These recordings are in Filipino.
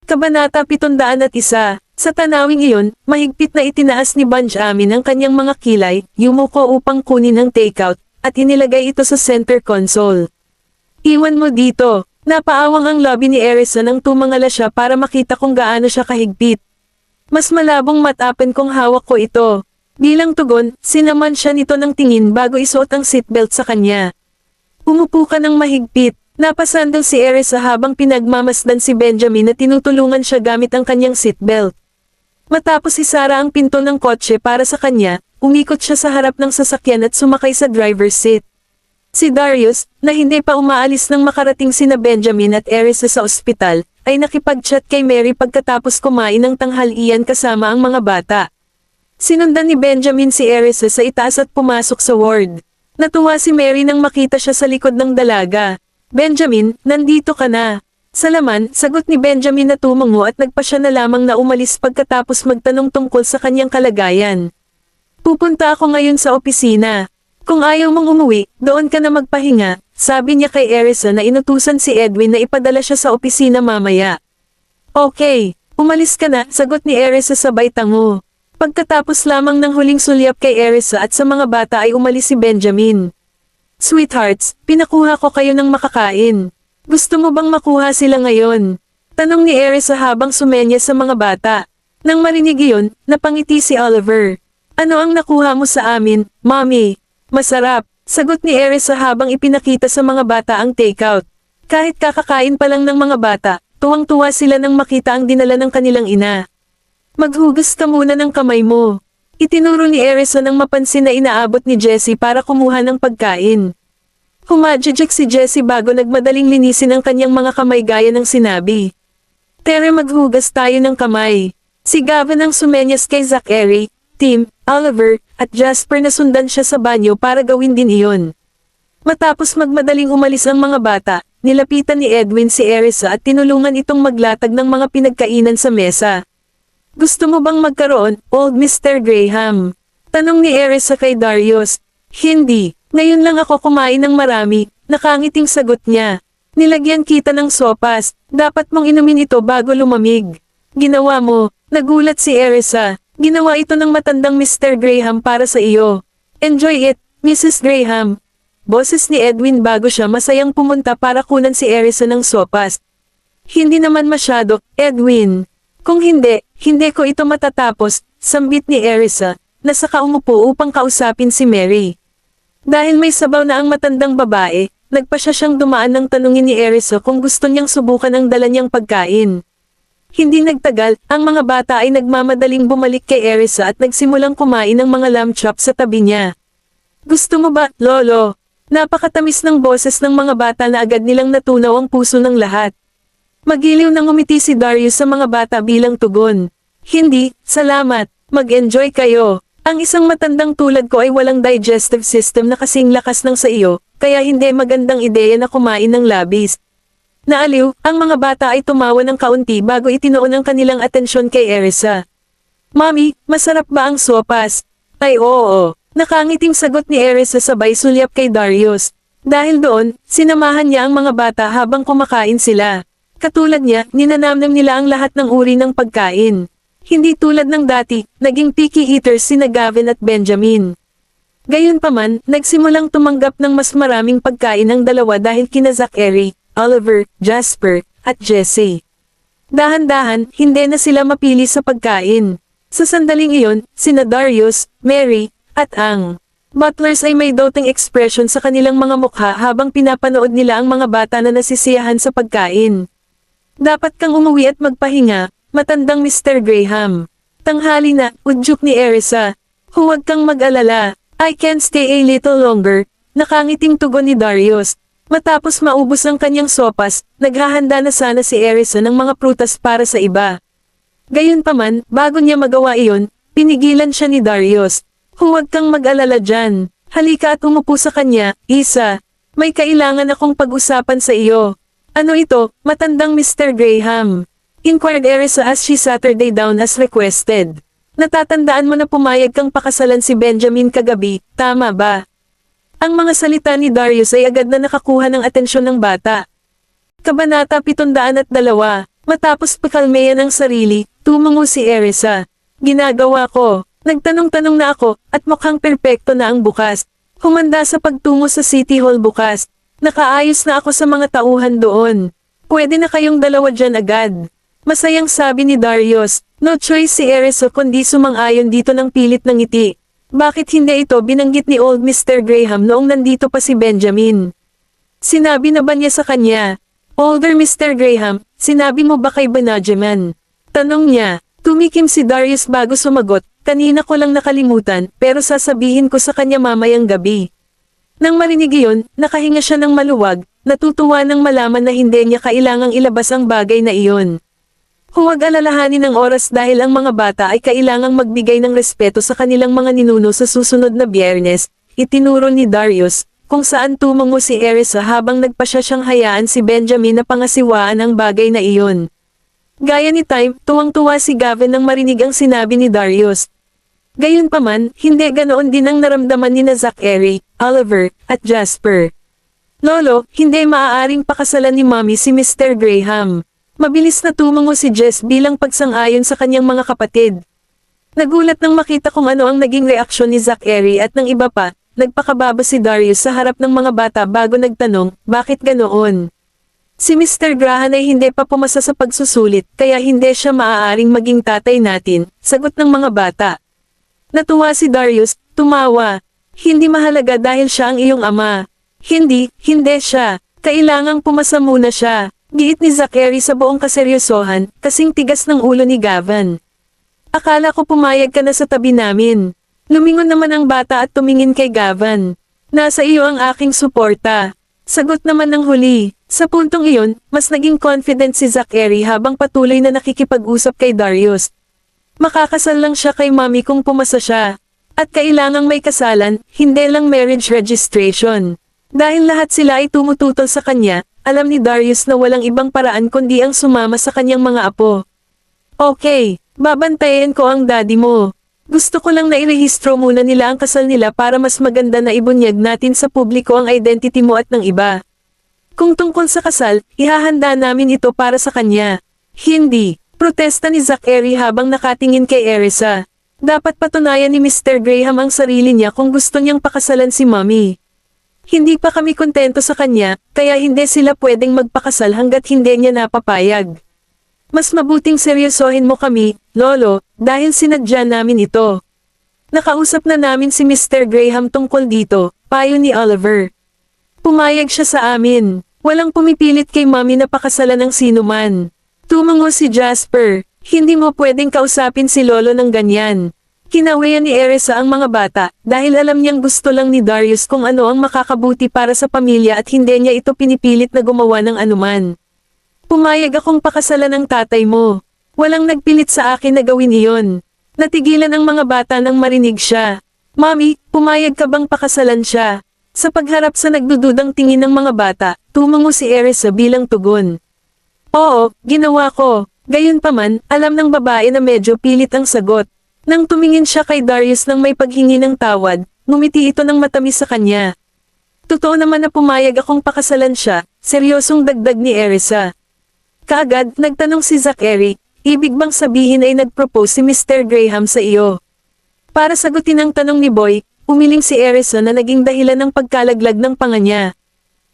Kabanata 701. Sa tanawing iyon, mahigpit na itinaas ni Benjamin ang kanyang mga kilay, yumuko upang kunin ang takeout, at inilagay ito sa center console. Iwan mo dito. Napaawang ang lobby ni Erisa nang tumangala siya para makita kung gaano siya kahigpit. Mas malabong matapan kung hawak ko ito. Bilang tugon, sinaman siya nito ng tingin bago isuot ang seatbelt sa kanya. Umupo ka ng mahigpit. Napasandal si Erisa habang pinagmamasdan si Benjamin na tinutulungan siya gamit ang kanyang seatbelt. Matapos isara ang pinto ng kotse para sa kanya, umikot siya sa harap ng sasakyan at sumakay sa driver's seat. Si Darius, na hindi pa umaalis nang makarating sina Benjamin at Erisa sa ospital, ay nakipag-chat kay Mary pagkatapos kumain ng tanghalian kasama ang mga bata. Sinundan ni Benjamin si Erisa sa itaas at pumasok sa ward. Natuwa si Mary nang makita siya sa likod ng dalaga. Benjamin, nandito ka na. Sa laman, sagot ni Benjamin na tumango at nagpa siya na lamang na umalis pagkatapos magtanong tungkol sa kanyang kalagayan. Pupunta ako ngayon sa opisina. Kung ayaw mong umuwi, doon ka na magpahinga, sabi niya kay Erisa na inutusan si Edwin na ipadala siya sa opisina mamaya. Okay, umalis ka na, sagot ni Erisa sabay tango. Pagkatapos lamang ng huling sulyap kay Erisa at sa mga bata ay umalis si Benjamin. Sweethearts, pinakuha ko kayo ng makakain. Gusto mo bang makuha sila ngayon? Tanong ni Erisa habang sumenya sa mga bata. Nang marinig iyon, napangiti si Oliver. Ano ang nakuha mo sa amin, Mommy? Masarap, sagot ni Erisa habang ipinakita sa mga bata ang takeout. Kahit kakakain pa lang ng mga bata, tuwang-tuwa sila nang makita ang dinala ng kanilang ina. Maghugas ka muna ng kamay mo. Itinuro ni Erisa nang mapansin na inaabot ni Jessie para kumuha ng pagkain. Humadjajak si Jessie bago nagmadaling linisin ang kanyang mga kamay gaya ng sinabi. Tere, maghugas tayo ng kamay. Si Gavin ang sumenyas kay Zachary, Tim, Oliver, at Jasper na sundan siya sa banyo para gawin din iyon. Matapos magmadaling umalis ang mga bata, nilapitan ni Edwin si Erisa at tinulungan itong maglatag ng mga pinagkainan sa mesa. Gusto mo bang magkaroon, Old Mr. Graham? Tanong ni Erisa kay Darius. Hindi. Ngayon lang ako kumain ng marami, nakangiting sagot niya. Nilagyan kita ng sopas, dapat mong inumin ito bago lumamig. Ginawa mo, nagulat si Erisa. Ginawa ito ng matandang Mr. Graham para sa iyo. Enjoy it, Mrs. Graham. Boses ni Edwin bago siya masayang pumunta para kunan si Erisa ng sopas. Hindi naman masyado, Edwin. Kung hindi, hindi ko ito matatapos, sambit ni Erisa, na saka umupo upang kausapin si Mary. Dahil may sabaw na ang matandang babae, nagpa siya siyang dumaan ng tanungin ni Erisa kung gusto niyang subukan ang dala niyang pagkain. Hindi nagtagal, ang mga bata ay nagmamadaling bumalik kay Erisa at nagsimulang kumain ng mga lamb chop sa tabi niya. Gusto mo ba, Lolo? Napakatamis ng boses ng mga bata na agad nilang natunaw ang puso ng lahat. Magiliw nang umiti si Darius sa mga bata bilang tugon. Hindi, salamat, mag-enjoy kayo. Ang isang matandang tulad ko ay walang digestive system na kasing lakas ng sa iyo, kaya hindi magandang ideya na kumain ng labis. Naaliw, ang mga bata ay tumawa ng kaunti bago itinoon ang kanilang atensyon kay Erisa. Mommy, masarap ba ang sopas? Ay oo, nakangiting sagot ni Erisa sabay sulyap kay Darius. Dahil doon, sinamahan niya ang mga bata habang kumakain sila. Katulad niya, ninanamnam nila ang lahat ng uri ng pagkain. Hindi tulad ng dati, naging picky eaters sina Gavin at Benjamin. Gayunpaman, nagsimulang tumanggap ng mas maraming pagkain ang dalawa dahil kina Zachary, Oliver, Jasper, at Jessie. Dahan-dahan, hindi na sila mapili sa pagkain. Sa sandaling iyon, sina Darius, Mary, at ang butlers ay may doting expression sa kanilang mga mukha habang pinapanood nila ang mga bata na nasisiyahan sa pagkain. Dapat kang umuwi at magpahinga, matandang Mr. Graham. Tanghali na, udyok ni Erisa. Huwag kang mag-alala, I can stay a little longer, nakangiting tugon ni Darius. Matapos maubos ang kanyang sopas, naghahanda na sana si Erisa ng mga prutas para sa iba. Gayunpaman, bago niya magawa iyon, pinigilan siya ni Darius. Huwag kang mag-alala dyan. Halika at umupo sa kanya, Isa. May kailangan akong pag-usapan sa iyo. Ano ito, matandang Mr. Graham? Inquired Erisa as she sat her down as requested. Natatandaan mo na pumayag kang pakasalan si Benjamin kagabi, tama ba? Ang mga salita ni Darius ay agad na nakakuha ng atensyon ng bata. Kabanata 702. Matapos pakalmeyan ang sarili, tumango si Erisa. Ginagawa ko. Nagtanong-tanong na ako, at mukhang perpekto na ang bukas. Humanda sa pagtungo sa City Hall bukas. Nakaayos na ako sa mga tauhan doon. Pwede na kayong dalawa dyan agad. Masayang sabi ni Darius. No choice si Erisa kundi sumang-ayon dito ng pilit ng ngiti. Bakit hindi ito binanggit ni old Mr. Graham noong nandito pa si Benjamin? Sinabi na ba niya sa kanya? Older Mr. Graham, sinabi mo ba kay Benjamin? Tanong niya. Tumikim si Darius bago sumagot, kanina ko lang nakalimutan, pero sasabihin ko sa kanya mamayang gabi. Nang marinig iyon, nakahinga siya ng maluwag, natutuwa nang malaman na hindi niya kailangang ilabas ang bagay na iyon. Huwag alalahanin ang oras dahil ang mga bata ay kailangang magbigay ng respeto sa kanilang mga ninuno sa susunod na Biyernes, itinuro ni Darius, kung saan tumango si Erisa habang nagpasya siyang hayaan si Benjamin na pangasiwaan ang bagay na iyon. Gaya ni Time, tuwang-tuwa si Gavin nang marinig ang sinabi ni Darius. Gayunpaman, hindi ganoon din ang naramdaman ni Zachary, Oliver, at Jasper. Lolo, hindi maaaring pakasalan ni Mommy si Mr. Graham. Mabilis na tumango si Jess bilang pagsang-ayon sa kanyang mga kapatid. Nagulat nang makita kung ano ang naging reaksyon ni Zachary at ng iba pa, nagpakababa si Darius sa harap ng mga bata bago nagtanong, bakit ganoon? Si Mr. Graham ay hindi pa pumasa sa pagsusulit kaya hindi siya maaaring maging tatay natin, sagot ng mga bata. Natuwa si Darius, tumawa. Hindi mahalaga dahil siya ang iyong ama. Hindi siya. Kailangang pumasa muna siya. Giit ni Zachary sa buong kaseryosohan, kasing tigas ng ulo ni Gavin. Akala ko pumayag ka na sa tabi namin. Lumingon naman ang bata at tumingin kay Gavin. Nasa iyo ang aking suporta. Sagot naman ng huli. Sa puntong iyon, mas naging confident si Zachary habang patuloy na nakikipag-usap kay Darius. Makakasal lang siya kay Mommy kung pumasa siya. At kailangang may kasalan, hindi lang marriage registration. Dahil lahat sila ay tumututol sa kanya, alam ni Darius na walang ibang paraan kundi ang sumama sa kanyang mga apo. Okay, babantayan ko ang daddy mo. Gusto ko lang na irehistro muna nila ang kasal nila para mas maganda na ibunyag natin sa publiko ang identity mo at ng iba. Kung tungkol sa kasal, ihahanda namin ito para sa kanya. Hindi, protesta ni Zachary habang nakatingin kay Erisa. Dapat patunayan ni Mr. Graham ang sarili niya kung gusto niyang pakasalan si Mommy. Hindi pa kami kontento sa kanya, kaya hindi sila pwedeng magpakasal hanggat hindi niya napapayag. Mas mabuting seryosohin mo kami, Lolo, dahil sinadya namin ito. Nakausap na namin si Mr. Graham tungkol dito, payo ni Oliver. Pumayag siya sa amin. Walang pumipilit kay Mommy na pakasalan ng sinuman. Tumango si Jasper. Hindi mo pwedeng kausapin si Lolo ng ganyan. Kinawayan ni Erisa ang mga bata, dahil alam niyang gusto lang ni Darius kung ano ang makakabuti para sa pamilya at hindi niya ito pinipilit na gumawa ng anuman. Pumayag akong pakasalan ng tatay mo. Walang nagpilit sa akin na gawin iyon. Natigilan ang mga bata nang marinig siya. Mommy, pumayag ka bang pakasalan siya? Sa pagharap sa nagdududang tingin ng mga bata, tumango si Erisa bilang tugon. Oo, ginawa ko. Gayunpaman, alam ng babae na medyo pilit ang sagot. Nang tumingin siya kay Darius nang may paghingi ng tawad, ngumiti ito ng matamis sa kanya. Totoo naman na pumayag akong pakasalan siya, seryosong dagdag ni Erisa. Kaagad, nagtanong si Zachary, ibig bang sabihin ay nag-propose si Mr. Graham sa iyo? Para sagutin ang tanong ni Boy, umiling si Erisa na naging dahilan ng pagkalaglag ng panga niya.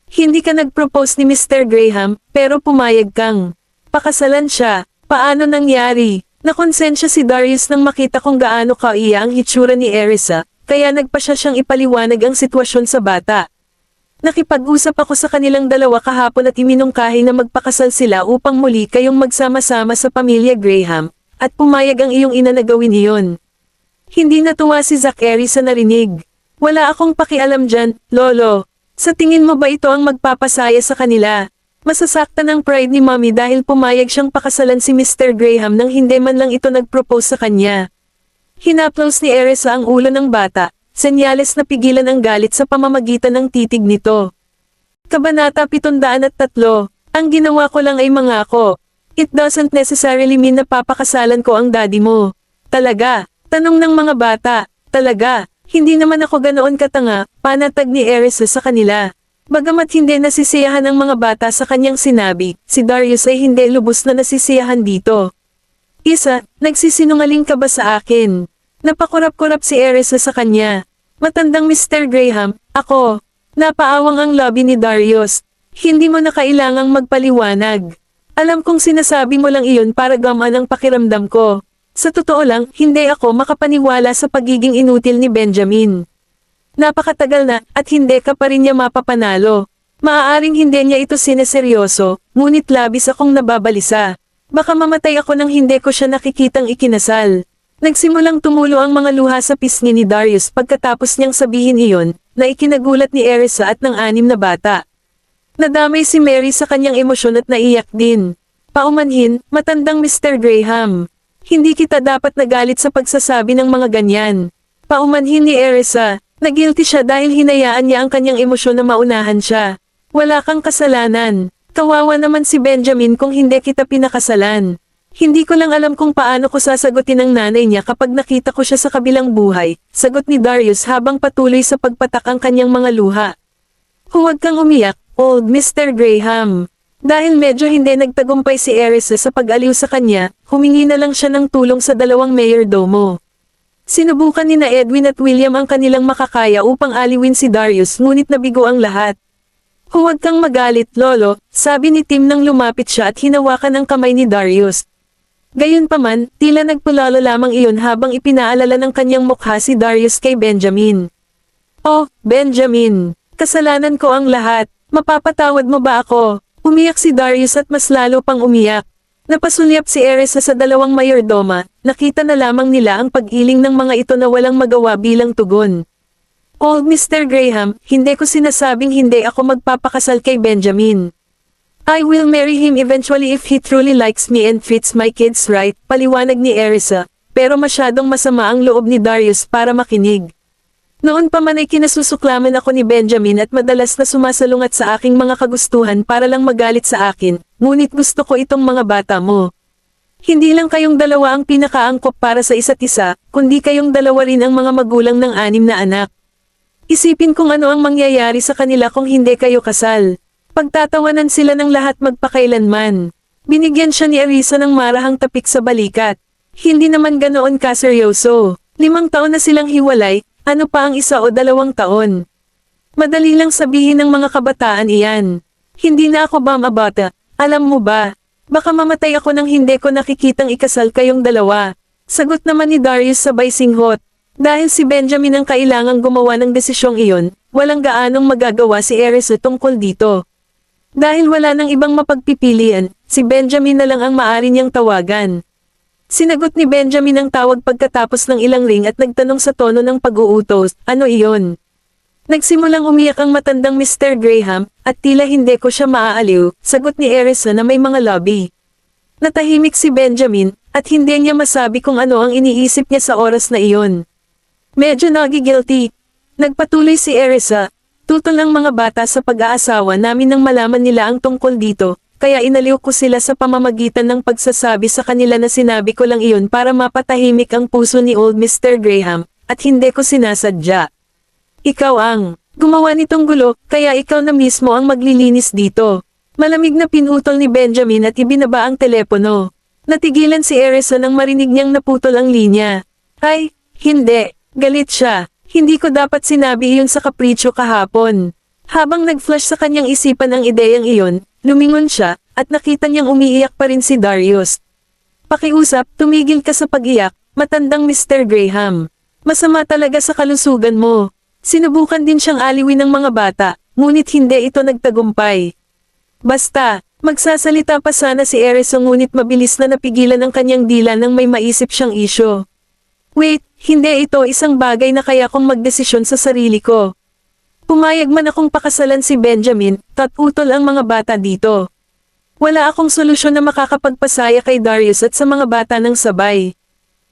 Hindi ka nag-propose ni Mr. Graham, pero pumayag kang pakasalan siya. Paano nangyari? Nakonsensya si Darius nang makita kung gaano kaiya ang hitsura ni Erisa, kaya nagpasya siyang ipaliwanag ang sitwasyon sa bata. Nakipag-usap ako sa kanilang dalawa kahapon at iminungkahi na magpakasal sila upang muli kayong magsama-sama sa pamilya Graham, at pumayag ang iyong ina na gawin iyon. Hindi natuwa si Zachary sa narinig. Wala akong pakialam dyan, Lolo. Sa tingin mo ba ito ang magpapasaya sa kanila? Masasaktan ang pride ni Mommy dahil pumayag siyang pakasalan si Mr. Graham nang hindi man lang ito nag-propose sa kanya. Hinaplos ni Erisa ang ulo ng bata, senyales na pigilan ang galit sa pamamagitan ng titig nito. Kabanata 703, ang ginawa ko lang ay mangako. It doesn't necessarily mean na papakasalan ko ang daddy mo. Talaga, tanong ng mga bata, talaga, hindi naman ako ganoon katanga, panatag ni Erisa sa kanila. Bagamat hindi nasisiyahan ang mga bata sa kanyang sinabi, si Darius ay hindi lubos na nasisiyahan dito. Isa, nagsisinungaling ka ba sa akin? Napakurap-kurap si Erisa sa kanya. Matandang Mr. Graham, ako. Napaawang ang lobby ni Darius. Hindi mo na kailangang magpaliwanag. Alam kong sinasabi mo lang iyon para gamaan ang pakiramdam ko. Sa totoo lang, hindi ako makapaniwala sa pagiging inutil ni Benjamin. Napakatagal na, at hindi ka pa rin niya mapapanalo. Maaaring hindi niya ito sineseryoso, ngunit labis akong nababalisa. Baka mamatay ako nang hindi ko siya nakikitang ikinasal. Nagsimulang tumulo ang mga luha sa pisngi ni Darius pagkatapos niyang sabihin iyon, na ikinagulat ni Erisa at ng 6 na bata. Nadamay si Mary sa kanyang emosyon at naiyak din. Paumanhin, matandang Mr. Graham. Hindi kita dapat nagalit sa pagsasabi ng mga ganyan. Paumanhin ni Erisa, nagilty siya dahil hinayaan niya ang kanyang emosyon na maunahan siya. Wala kang kasalanan. Kawawa naman si Benjamin kung hindi kita pinakasalan. Hindi ko lang alam kung paano ko sasagutin ang nanay niya kapag nakita ko siya sa kabilang buhay, sagot ni Darius habang patuloy sa pagpatak ang kanyang mga luha. Huwag kang umiyak, old Mr. Graham. Dahil medyo hindi nagtagumpay si Erisa sa pag-aliw sa kanya, humingi na lang siya ng tulong sa 2 mayordomo. Sinubukan ni na Edwin at William ang kanilang makakaya upang aliwin si Darius ngunit nabigo ang lahat. Huwag kang magalit, Lolo, sabi ni Tim nang lumapit siya at hinawakan ang kamay ni Darius. Gayunpaman, tila nagpulalo lamang iyon habang ipinaalala ng kanyang mukha si Darius kay Benjamin. Oh, Benjamin, kasalanan ko ang lahat, mapapatawad mo ba ako? Umiyak si Darius at mas lalo pang umiyak. Napasulyap si Erisa sa 2 mayordoma, nakita na lamang nila ang pag-iling ng mga ito na walang magawa bilang tugon. Old Mr. Graham, hindi ko sinasabing hindi ako magpapakasal kay Benjamin. I will marry him eventually if he truly likes me and treats my kids right, paliwanag ni Erisa, pero masyadong masama ang loob ni Darius para makinig. Noon pa man ay kinasusuklaman ako ni Benjamin at madalas na sumasalungat sa aking mga kagustuhan para lang magalit sa akin, ngunit gusto ko itong mga bata mo. Hindi lang kayong dalawa ang pinakaangkop para sa isa't isa, kundi kayong dalawa rin ang mga magulang ng 6 na anak. Isipin kung ano ang mangyayari sa kanila kung hindi kayo kasal. Pagtatawanan sila ng lahat magpakailanman. Binigyan siya ni Erisa ng marahang tapik sa balikat. Hindi naman ganoon kaseryoso. 5 taon na silang hiwalay, ano pa ang 1 o 2 taon. Madali lang sabihin ng mga kabataan iyan. Hindi na ako bata, alam mo ba? Baka mamatay ako nang hindi ko nakikitang ikasal kayong dalawa. Sagot naman ni Darius sabay singhot. Dahil si Benjamin ang kailangang gumawa ng desisyong iyon, walang gaanong magagawa si Erisa tungkol dito. Dahil wala nang ibang mapagpipilian, si Benjamin na lang ang maari niyang tawagan. Sinagot ni Benjamin ang tawag pagkatapos ng ilang ring at nagtanong sa tono ng pag-uutos, ano iyon? Nagsimulang umiyak ang matandang Mr. Graham, at tila hindi ko siya maaaliw, sagot ni Erisa na may mga lobby. Natahimik si Benjamin, at hindi niya masabi kung ano ang iniisip niya sa oras na iyon. Medyo nagigilty. Nagpatuloy si Erisa. Tutol ang mga bata sa pag-aasawa namin nang malaman nila ang tungkol dito, kaya inaliw ko sila sa pamamagitan ng pagsasabi sa kanila na sinabi ko lang iyon para mapatahimik ang puso ni old Mr. Graham, at hindi ko sinasadya. Ikaw ang gumawa nitong gulo, kaya ikaw na mismo ang maglilinis dito. Malamig na pinutol ni Benjamin at ibinaba ang telepono. Natigilan si Erisa nang marinig niyang naputol ang linya. Ay, hindi. Galit siya. Hindi ko dapat sinabi iyon sa kapritsyo kahapon. Habang nag-flash sa kanyang isipan ang ideyang iyon, lumingon siya, at nakita niyang umiiyak pa rin si Darius. Pakiusap, tumigil ka sa pag-iyak, matandang Mr. Graham. Masama talaga sa kalusugan mo. Sinubukan din siyang aliwin ng mga bata, ngunit hindi ito nagtagumpay. Basta, magsasalita pa sana si Erisa ngunit mabilis na napigilan ang kanyang dila nang may maisip siyang isyo. Wait, hindi ito isang bagay na kaya kong magdesisyon sa sarili ko. Pumayag man akong pakasalan si Benjamin, utol ang mga bata dito. Wala akong solusyon na makakapagpasaya kay Darius at sa mga bata ng sabay.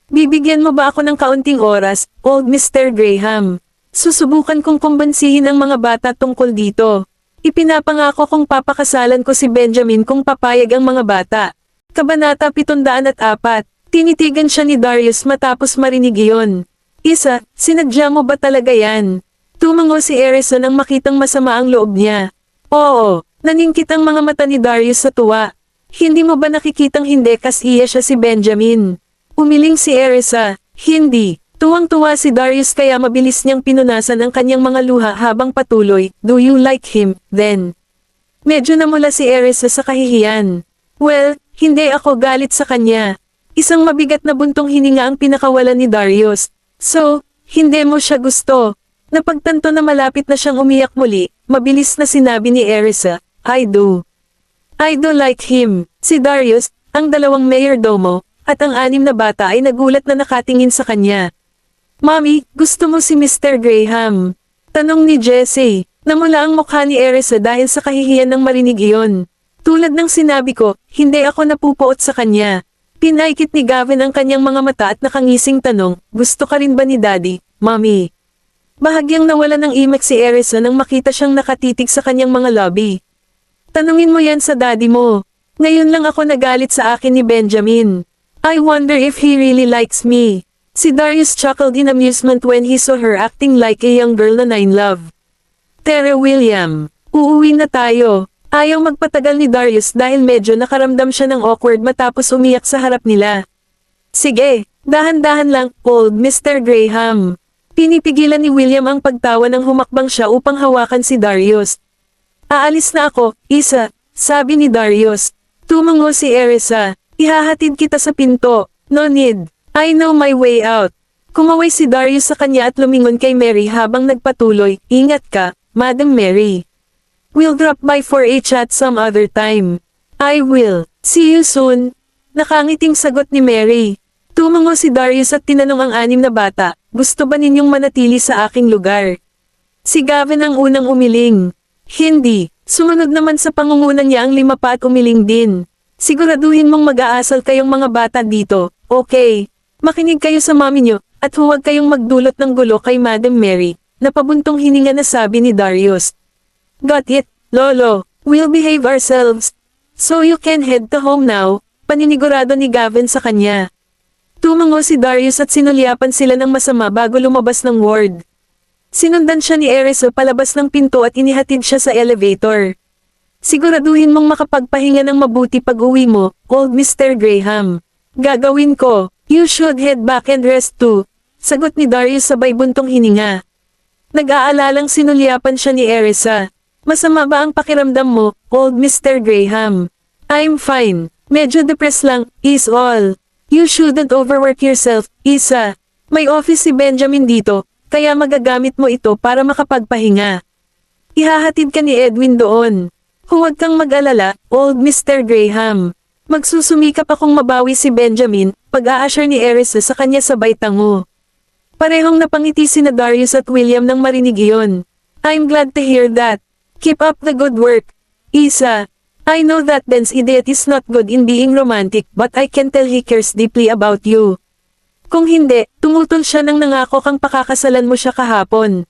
Bibigyan mo ba ako ng kaunting oras, old Mr. Graham? Susubukan kong kumbansihin ang mga bata tungkol dito. Ipinapangako kong papakasalan ko si Benjamin kung papayag ang mga bata. Kabanata 704. Tinitigan siya ni Darius matapos marinig iyon. Isa, sinadya mo ba talaga yan? Tumango si Erisa nang makitang masama ang loob niya. Oo, naningkit ang mga mata ni Darius sa tuwa. Hindi mo ba nakikitang hindi kasiya siya si Benjamin? Umiling si Erisa. Hindi. Tuwang-tuwa si Darius kaya mabilis niyang pinunasan ang kanyang mga luha habang patuloy, "Do you like him, then?" Medyo namula si Erisa sa kahihiyan. Well, hindi ako galit sa kanya. Isang mabigat na buntong hininga ang pinakawalan ni Darius. So, hindi mo siya gusto. Napagtanto na malapit na siyang umiyak muli, mabilis na sinabi ni Erisa, "I do. I do like him." Si Darius, ang dalawang mayordomo, at ang 6 na bata ay nagulat na nakatingin sa kanya. "Mommy, gusto mo si Mr. Graham?" Tanong ni Jessie. Namula ang mukha ni Erisa dahil sa kahihiyan ng marinig iyon. Tulad ng sinabi ko, hindi ako napupuot sa kanya. Pinaikit ni Gavin ang kanyang mga mata at nakangising tanong, "Gusto ka rin ba ni Daddy, Mommy?" Bahagyang nawala ng imak si Erisa nang makita siyang nakatitig sa kanyang mga lobby. "Tanungin mo yan sa daddy mo. Ngayon lang ako nagalit sa akin ni Benjamin. I wonder if he really likes me." Si Darius chuckled in amusement when he saw her acting like a young girl na in love. "Tere William, uuwi na tayo." Ayaw magpatagal ni Darius dahil medyo nakaramdam siya ng awkward matapos umiyak sa harap nila. "Sige, dahan-dahan lang, old Mr. Graham." Pinipigilan ni William ang pagtawa nang humakbang siya upang hawakan si Darius. "Aalis na ako, Isa," sabi ni Darius. Tumango si Erisa. "Ihahatid kita sa pinto." "No need. I know my way out." Kumaway si Darius sa kanya at lumingon kay Mary habang nagpatuloy, "Ingat ka, Madam Mary. We'll drop by for a chat some other time." "I will. See you soon." Nakangiting sagot ni Mary. Tumango si Darius at tinanong ang 6 na bata, "Gusto ba ninyong manatili sa aking lugar?" Si Gavin ang unang umiling. "Hindi." Sumunod naman sa pangunguna niya ang 5 pa at umiling din. "Siguraduhin mong mag-aasal kayong mga bata dito, okay? Makinig kayo sa mami niyo, at huwag kayong magdulot ng gulo kay Madam Mary." Napabuntong hininga na sabi ni Darius. "Got it, Lolo. We'll behave ourselves. So you can head to home now," paninigurado ni Gavin sa kanya. Tumango si Darius at sinulyapan sila ng masama bago lumabas ng ward. Sinundan siya ni Erisa palabas ng pinto at inihatid siya sa elevator. "Siguraduhin mong makapagpahinga ng mabuti pag-uwi mo, old Mr. Graham." "Gagawin ko. You should head back and rest too," sagot ni Darius sabay buntong hininga. Nag-aalalang sinulyapan siya ni Erisa. "Masama ba ang pakiramdam mo, old Mr. Graham?" "I'm fine. Medyo depressed lang, is all. You shouldn't overwork yourself, Isa. May office si Benjamin dito, kaya magagamit mo ito para makapagpahinga. Ihahatid ka ni Edwin doon. Huwag kang mag-alala, old Mr. Graham. Magsusumikap akong mabawi si Benjamin," pag-a-assure ni Erisa sa kanya sabay tango. Parehong napangiti sina Darius at William nang marinig iyon. "I'm glad to hear that. Keep up the good work, Isa. I know that Ben's idiot is not good in being romantic but I can tell he cares deeply about you. Kung hindi, tumutol siya nang nangako kang pakakasalan mo siya kahapon."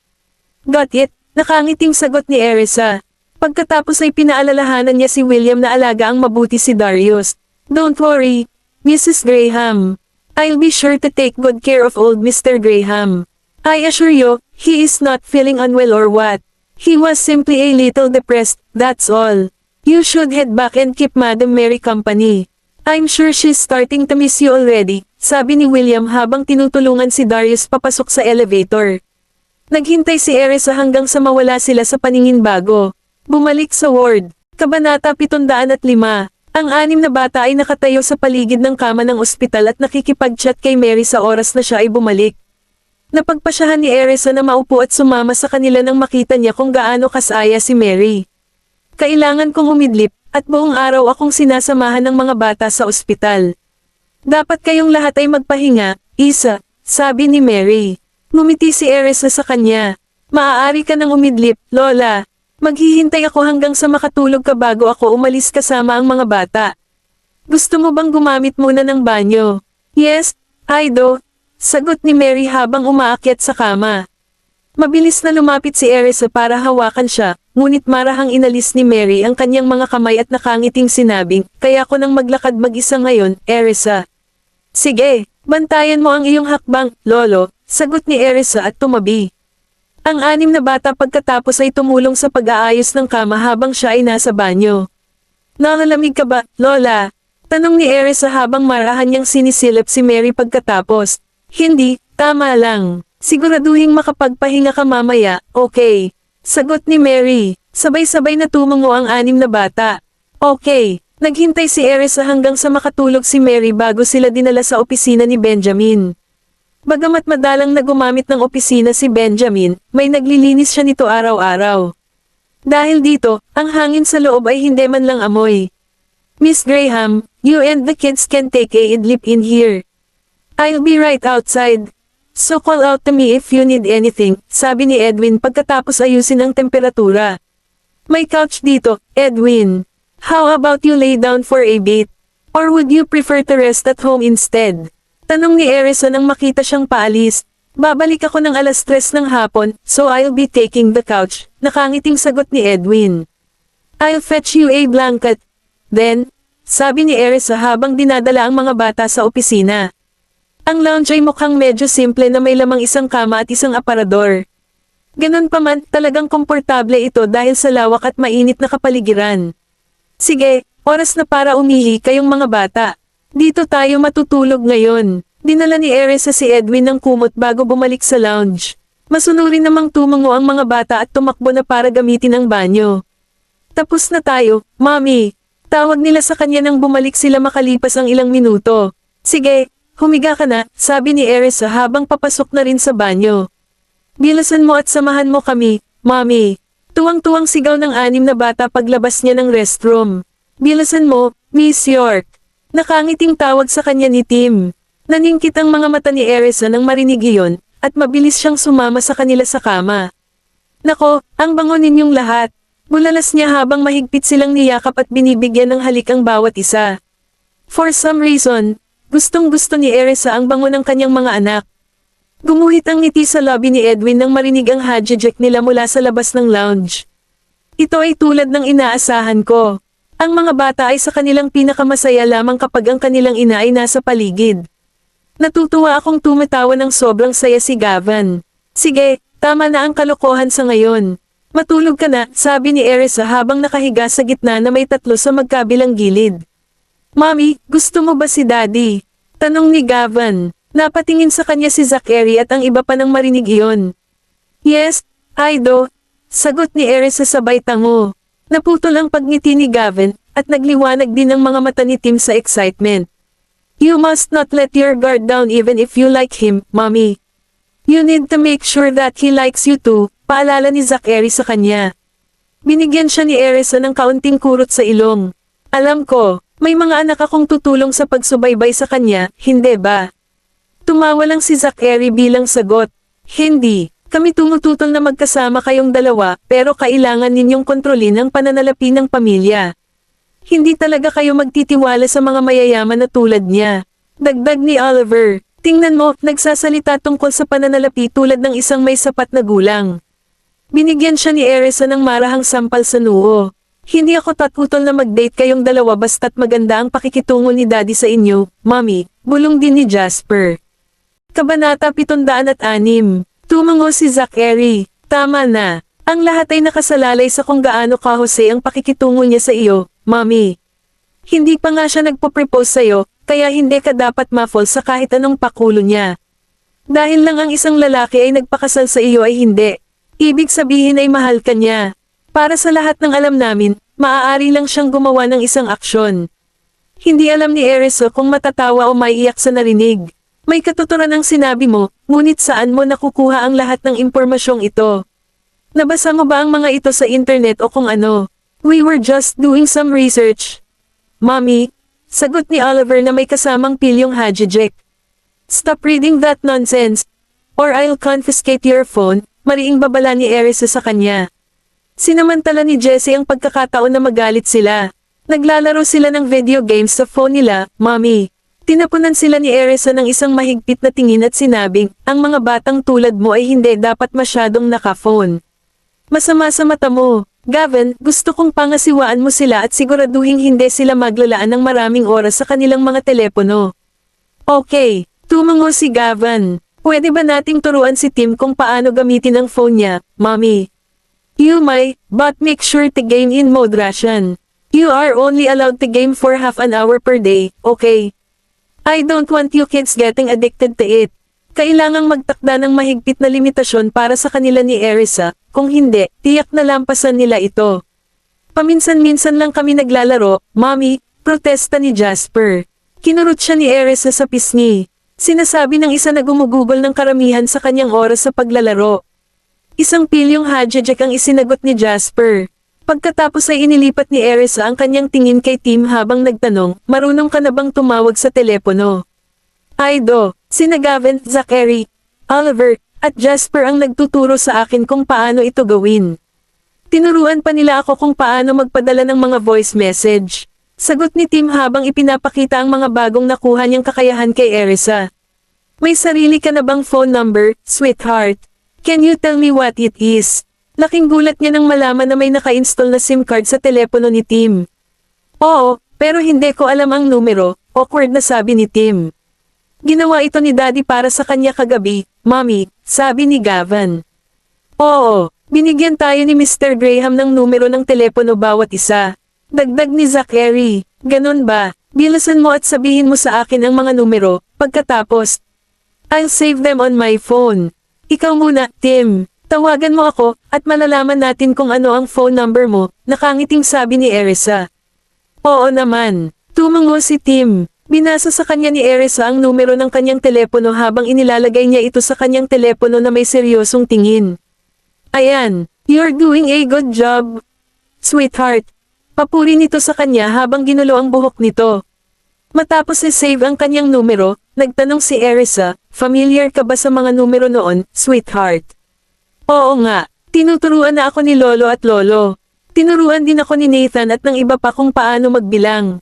"Got it," nakangiting sagot ni Erisa. Pagkatapos ay pinaalalahanan niya si William na alaga ang mabuti si Darius. "Don't worry, Mrs. Graham. I'll be sure to take good care of old Mr. Graham. I assure you, he is not feeling unwell or what. He was simply a little depressed, that's all. You should head back and keep Madam Mary company. I'm sure she's starting to miss you already," sabi ni William habang tinutulungan si Darius papasok sa elevator. Naghintay si Erisa hanggang sa mawala sila sa paningin bago bumalik sa ward. Kabanata 705. Ang 6 na bata ay nakatayo sa paligid ng kama ng ospital at nakikipag-chat kay Mary sa oras na siya ay bumalik. Napagpasyahan ni Erisa na maupo at sumama sa kanila nang makita niya kung gaano kasaya si Mary. "Kailangan kong umidlip, at buong araw akong sinasamahan ng mga bata sa ospital. Dapat kayong lahat ay magpahinga, Isa," sabi ni Mary. Ngumiti si Erisa sa kanya. "Maaari ka nang umidlip, Lola. Maghihintay ako hanggang sa makatulog ka bago ako umalis kasama ang mga bata. Gusto mo bang gumamit muna ng banyo?" "Yes, I do," sagot ni Mary habang umaakyat sa kama. Mabilis na lumapit si Erisa para hawakan siya, ngunit marahang inalis ni Mary ang kanyang mga kamay at nakangiting sinabing, "Kaya ko nang maglakad mag-isa ngayon, Erisa." "Sige, bantayan mo ang iyong hakbang, Lolo," sagot ni Erisa at tumabi. Ang 6 na bata pagkatapos ay tumulong sa pag-aayos ng kama habang siya ay nasa banyo. Nalalamig ka ba, Lola? Tanong ni Erisa habang marahan niyang sinisilip si Mary pagkatapos. Hindi, tama lang. Siguraduhing makapagpahinga ka mamaya, okay? Sagot ni Mary. Sabay-sabay na tumungo ang 6 na bata. Okay. Naghintay si Erisa hanggang sa makatulog si Mary bago sila dinala sa opisina ni Benjamin. Bagamat madalang na gumamit ng opisina si Benjamin, may naglilinis siya nito araw-araw. Dahil dito, ang hangin sa loob ay hindi man lang amoy. Miss Graham, you and the kids can take a idlip in here. I'll be right outside. So call out to me if you need anything, sabi ni Edwin pagkatapos ayusin ang temperatura. May couch dito, Edwin. How about you lay down for a bit? Or would you prefer to rest at home instead? Tanong ni Erisa nang makita siyang paalis. Babalik ako ng 3:00 ng hapon, so I'll be taking the couch, nakangiting sagot ni Edwin. I'll fetch you a blanket. Then, sabi ni Erisa habang dinadala ang mga bata sa opisina. Ang lounge ay mukhang medyo simple na may lamang isang kama at isang aparador. Ganon pa man, talagang komportable ito dahil sa lawak at mainit na kapaligiran. Sige, oras na para umihi kayong mga bata. Dito tayo matutulog ngayon. Dinala ni Erisa si Edwin ng kumot bago bumalik sa lounge. Masunurin namang tumungo ang mga bata at tumakbo na para gamitin ang banyo. Tapos na tayo, Mommy. Tawag nila sa kanya nang bumalik sila makalipas ang ilang minuto. Sige, humiga ka na, sabi ni Erisa habang papasok na rin sa banyo. Bilasan mo at samahan mo kami, Mommy. Tuwang-tuwang sigaw ng 6 na bata paglabas niya ng restroom. Bilasan mo, Miss York. Nakangiting tawag sa kanya ni Tim. Naningkit ang mga mata ni Erisa nang marinig iyon, at mabilis siyang sumama sa kanila sa kama. Nako, ang bango ninyong lahat. Bulalas niya habang mahigpit silang niyakap at binibigyan ng halik ang bawat isa. For some reason, gustong-gusto ni Erisa ang bango ng kanyang mga anak. Gumuhit ang ngiti sa lobby ni Edwin nang marinig ang hadjejek nila mula sa labas ng lounge. Ito ay tulad ng inaasahan ko. Ang mga bata ay sa kanilang pinakamasaya lamang kapag ang kanilang ina ay nasa paligid. Natutuwa akong tumatawa ng sobrang saya si Gavin. Sige, tama na ang kalokohan sa ngayon. Matulog ka na, sabi ni Erisa habang nakahiga sa gitna na may 3 sa magkabilang gilid. Mommy, gusto mo ba si Daddy? Tanong ni Gavin. Napatingin sa kanya si Zachary at ang iba pa nang marinig iyon. Yes, I do. Sagot ni Erisa sabay tango. Naputol ang pagngiti ni Gavin, at nagliwanag din ang mga mata ni Tim sa excitement. You must not let your guard down even if you like him, Mommy. You need to make sure that he likes you too, paalala ni Zachary sa kanya. Binigyan siya ni Erisa ng kaunting kurot sa ilong. Alam ko, may mga anak akong tutulong sa pagsubaybay sa kanya, hindi ba? Tumawa lang si Zachary bilang sagot. Hindi, kami tumututol na magkasama kayong dalawa pero kailangan ninyong kontrolin ang pananalapi ng pamilya. Hindi talaga kayo magtitiwala sa mga mayayaman na tulad niya. Dagdag ni Oliver, tingnan mo, nagsasalita tungkol sa pananalapi tulad ng isang may sapat na gulang. Binigyan siya ni Erisa ng marahang sampal sa noo. Hindi ako tatutol na mag-date kayong dalawa basta't maganda ang pakikitungo ni Daddy sa inyo, Mommy, bulong din ni Jasper. Kabanata 706. Tumango si Zachary. Tama na. Ang lahat ay nakasalalay sa kung gaano kahusay ang pakikitungo niya sa iyo, Mommy. Hindi pa nga siya nagpo-propose sa'yo, kaya hindi ka dapat ma-fall sa kahit anong pakulo niya. Dahil lang ang isang lalaki ay nagpakasal sa iyo ay hindi. Ibig sabihin ay mahal ka niya. Para sa lahat ng alam namin, maaari lang siyang gumawa ng isang aksyon. Hindi alam ni Erisa kung matatawa o maiiyak sa narinig. May katuturan ang sinabi mo, ngunit saan mo nakukuha ang lahat ng impormasyong ito? Nabasa mo ba ang mga ito sa internet o kung ano? We were just doing some research. Mommy, sagot ni Oliver na may kasamang pilyong hadjejek. Stop reading that nonsense, or I'll confiscate your phone, mariing babala ni Erisa sa kanya. Sinamantala ni Jessie ang pagkakataon na magalit sila. Naglalaro sila ng video games sa phone nila, Mommy. Tinapunan sila ni Erisa ng isang mahigpit na tingin at sinabing, ang mga batang tulad mo ay hindi dapat masyadong naka-phone. Masama sa mata mo. Gavin, gusto kong pangasiwaan mo sila at siguraduhin hindi sila maglalaan ng maraming oras sa kanilang mga telepono. Okay, tumango si Gavin. Pwede ba nating turuan si Tim kung paano gamitin ang phone niya, Mommy? You may, but make sure to game in moderation. You are only allowed to game for half an hour per day, okay? I don't want you kids getting addicted to it. Kailangang magtakda ng mahigpit na limitasyon para sa kanila ni Erisa, kung hindi, tiyak na lampasan nila ito. Paminsan-minsan lang kami naglalaro, Mommy, protesta ni Jasper. Kinurot siya ni Erisa sa pisngi. Sinasabi ng isa na gumugugol ng karamihan sa kanyang oras sa paglalaro. Isang pilyong hadjejek ang isinagot ni Jasper. Pagkatapos ay inilipat ni Erisa ang kanyang tingin kay Tim habang nagtanong, marunong ka na bang tumawag sa telepono? Aido, sina Gavin, Zachary, Oliver, at Jasper ang nagtuturo sa akin kung paano ito gawin. Tinuruan pa nila ako kung paano magpadala ng mga voice message. Sagot ni Tim habang ipinapakita ang mga bagong nakuha niyang kakayahan kay Erisa. May sarili ka na bang phone number, sweetheart? Can you tell me what it is? Laking gulat niya nang malaman na may naka-install na SIM card sa telepono ni Tim. Oo, pero hindi ko alam ang numero, awkward na sabi ni Tim. Ginawa ito ni Daddy para sa kanya kagabi, Mommy, sabi ni Gavin. Oo, binigyan tayo ni Mr. Graham ng numero ng telepono bawat isa. Dagdag ni Zachary, ganun ba? Bilasan mo at sabihin mo sa akin ang mga numero, pagkatapos, I'll save them on my phone. Ikaw muna, Tim. Tawagan mo ako, at malalaman natin kung ano ang phone number mo, nakangiting sabi ni Erisa. Oo naman. Tumango si Tim. Binasa sa kanya ni Erisa ang numero ng kanyang telepono habang inilalagay niya ito sa kanyang telepono na may seryosong tingin. Ayan, you're doing a good job, sweetheart. Papuri nito sa kanya habang ginulo ang buhok nito. Matapos i-save ang kanyang numero, nagtanong si Erisa, familiar ka ba sa mga numero noon, sweetheart? Oo nga, tinuturuan na ako ni Lolo at Lolo. Tinuruan din ako ni Nathan at ng iba pa kung paano magbilang.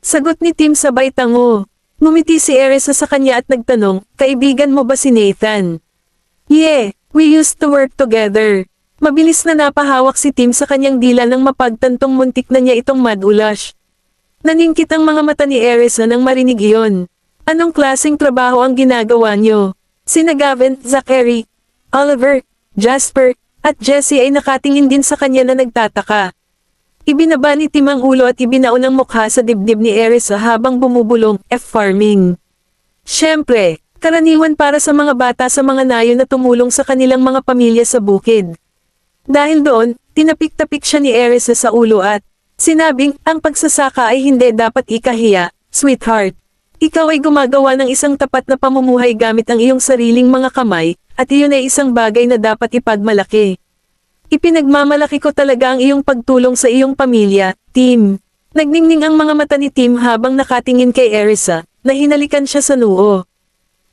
Sagot ni Tim sabay tango. Ngumiti si Erisa sa kanya at nagtanong, kaibigan mo ba si Nathan? Yeah, we used to work together. Mabilis na napahawak si Tim sa kanyang dila nang mapagtantong muntik na niya itong madulash. Naningkit ang mga mata ni Erisa nang marinig iyon. Anong klaseng trabaho ang ginagawa niyo? Sina Gavin, Zachary, Oliver, Jasper, at Jessie ay nakatingin din sa kanya na nagtataka. Ibinaba ni Tim ang ulo at ibinaon ang mukha sa dibdib ni Erisa habang bumubulong, farming. Siyempre, karaniwan para sa mga bata sa mga nayon na tumulong sa kanilang mga pamilya sa bukid. Dahil doon, tinapik-tapik siya ni Erisa sa ulo at sinabing, ang pagsasaka ay hindi dapat ikahiya, sweetheart. Ikaw ay gumagawa ng isang tapat na pamumuhay gamit ang iyong sariling mga kamay, at iyon ay isang bagay na dapat ipagmalaki. Ipinagmamalaki ko talaga ang iyong pagtulong sa iyong pamilya, Tim. Nagningning ang mga mata ni Tim habang nakatingin kay Erisa, na hinalikan siya sa noo.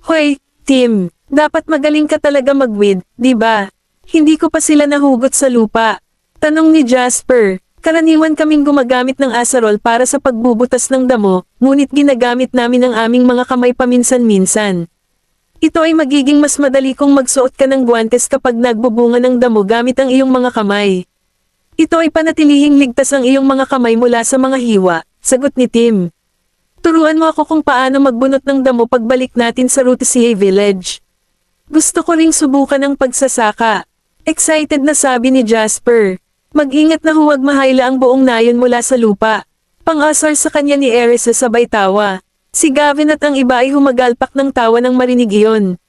Hoy, Tim, dapat magaling ka talaga magwid, di ba? Hindi ko pa sila nahugot sa lupa. Tanong ni Jasper, karaniwan kaming gumagamit ng asarol para sa pagbubutas ng damo, ngunit ginagamit namin ang aming mga kamay paminsan-minsan. Ito ay magiging mas madali kung magsuot ka ng guwantes kapag nagbubunga ng damo gamit ang iyong mga kamay. Ito ay panatilihing ligtas ang iyong mga kamay mula sa mga hiwa, sagot ni Tim. Turuan mo ako kung paano magbunot ng damo pagbalik natin sa Rutisia Village. Gusto ko ring subukan ang pagsasaka. Excited na sabi ni Jasper. Mag-ingat na huwag mahayla ang buong nayon mula sa lupa. Pang-asar sa kanya ni Erisa sabay tawa. Si Gavin at ang iba ay humagalpak ng tawa nang marinig iyon.